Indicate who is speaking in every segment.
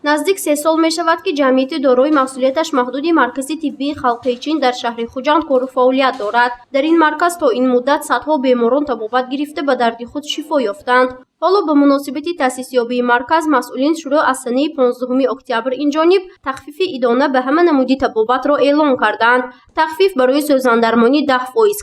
Speaker 1: نزدیک 3 سال می شود که جمعیت دارای مسئولیتش محدود مرکز طبی خلقی چین در شهر خوجند کار و فعالیت دارد. در این مرکز تا این مدت صدها بیماران طبابت گرفته به درد خود شفا یافتند. حالا به مناسبت تأسیس یابی مرکز مسئولین شروع از سنه 15 اکتبر این جانب تخفیف ادانه به همه نمودی طبابت را اعلان کردند. تخفیف برای سوزاندرمانی 10%،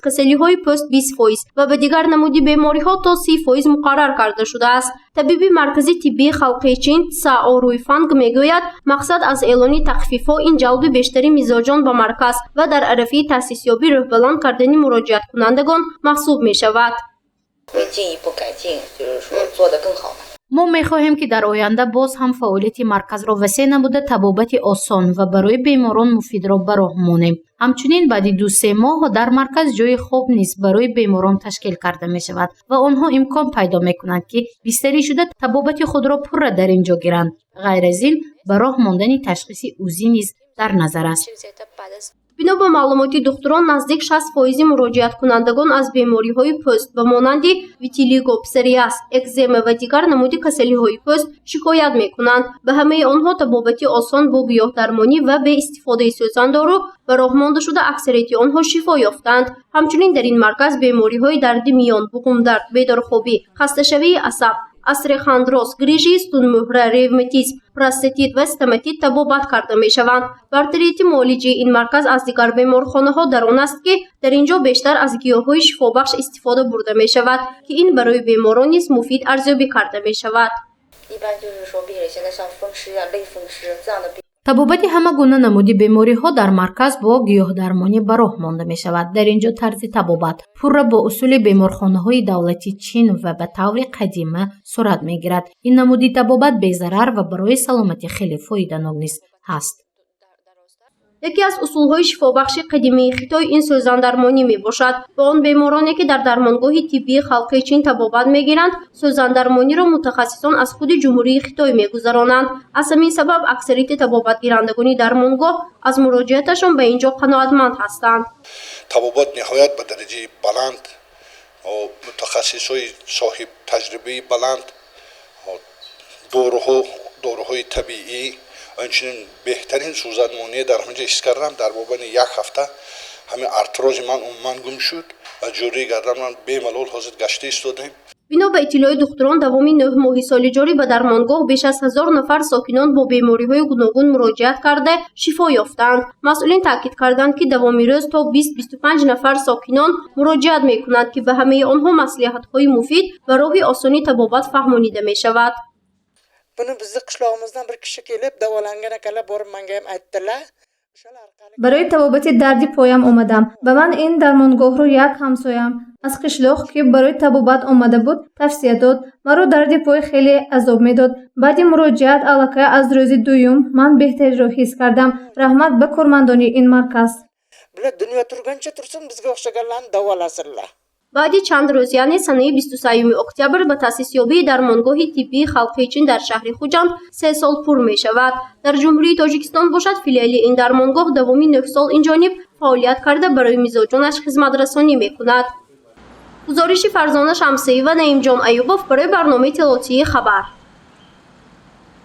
Speaker 1: کسلی‌های پوست 20% و به دیگر نمودی بیماری‌ها تا 30% مقرر کرده شده است. طبیب مرکز طبی خلقی چین سا رویفانگ میگوید مقصد از اعلان تخفیف‌ها این جلب بیشتری مزاجان به مرکز و در عرصه تأسیس یابی روح بلند کردن مراجعت کنندگان محسوب می شود.
Speaker 2: ما می‌خواهیم که در آینده باز هم فعالیت مرکز را وسیع نموده طبابت آسان و برای بیماران مفید را به راه مانیم. همچنین بعد 2-3 ماه در مرکز جای خواب نیز برای بیماران تشکیل کرده می شود و آنها امکان پیدا می کنند که بستری شده طبابت خود را پر در اینجا گیرند. غیر از این به راه ماندن تشخیص عضوی نیز در نظر است.
Speaker 1: بنا به معلومات دکتران نزدیک 60% مراجعت کنندگان از بیماری‌های پوست به مانند ویتیلیگو، پسوریاس، اکزیما و دیگر نمود کسلی‌های پوست شکایت می‌کنند. به همه آنها طبابت آسان با گیاه‌درمانی و به استفاده سوزاندارو به راه مانده شده اکثریت آنها شفا یافتند. همچنین در این مرکز بیماری‌های درد میان، بقم درد، بیدارخوابی، خسته‌شوی عصب، استرخاندروز، گریژی استون-مهره، ریوماتیسم، پروستاتیت و استماتیت طبابت کرده می شوند. برتریت معالجه این مرکز از دیگر بیمارخانه‌ها در آن است که در اینجا بیشتر از گیاه‌های شفابخش استفاده برده می شود که این برای بیماران نیز مفید ارزیابی کرده می شود.
Speaker 2: طبابت همه گونه نمودی بیماری ها در مرکز با گیاه درمانی به راه مانده می شود. در اینجا طرز طبابت پور با اصول بیمارخانه های دولتی چین و به طور قدیمی صورت می گیرد. این نمودی طبابت بی ضرر و برای سلامتی خیلی فایده‌مند نیست هست.
Speaker 1: یکی از اصولهای شفابخش قدیمی خطای این سوزاندرمانی می باشد. با آن بیمارانی که در درمانگاه طبی خلقی چین طبابت می گیرند سوزاندرمانی را متخصصان از خود جمهوری خطای می گذرانند. از همین سبب اکثریت طبابت گیرندگان درمانگاه از مراجعتشان به اینجا قناعتمند هستند.
Speaker 3: طبابت نهایت به درجه بلند و متخصصای صاحب تجربه بلند داروهای طبیعی همچنین بهترین سوزاندرمانی در همینجا حس کردم. در مابین 1 هفته همه ارتراژ من گم شد و جوری گردن من بی‌ملال حاضر گشته ایستادیم.
Speaker 1: بنا به اطلاع دکتران دوام 9 ماه سال جاری به درمانگاه بیش از 1000 نفر ساکنان با بیماری‌های گوناگون مراجعت کرده شفا یافتند. مسئولین تاکید کردند که دوام روز تا 20-25 نفر ساکنان مراجعت می‌کنند که به همه آنها مصلحت‌های مفید و راه آسانی طبابت فهمانیده می‌شود.
Speaker 4: Bunu bizni qishlog'imizdan bir kishi kelib davolangan ekanlar, borib menga ham aytdilar.
Speaker 5: برای طبابت دردی پایم آمدم و من این درمانگاه رو یک همسایم از قشلاق که برای طبابت آمده بود توصیه داد. مرا درد پای خیلی عذاب میداد. بعد مراجعت الکی از روز دوم من بهتری را حس کردم. رحمت به کارمندان این مرکز.
Speaker 4: Bular dunyo turgancha tursin bizga o'xshaganlarni davolasınlar.
Speaker 1: بعد چند روز یعنی سنه 23 اکتبر به تأسیس یابی درمانگاه طبی خلقی چین در شهر خوجند 3 سال پر می شود. در جمهوری تاجیکستان باشد فیلیال این درمانگاه دوامی 9 سال این جانب فعالیت کرده برای مزاجانش خدمت رسانی می کند. گزارش فرزانه شمسی و نعیم جان ایوبوف برای برنامه اطلاعاتی خبر.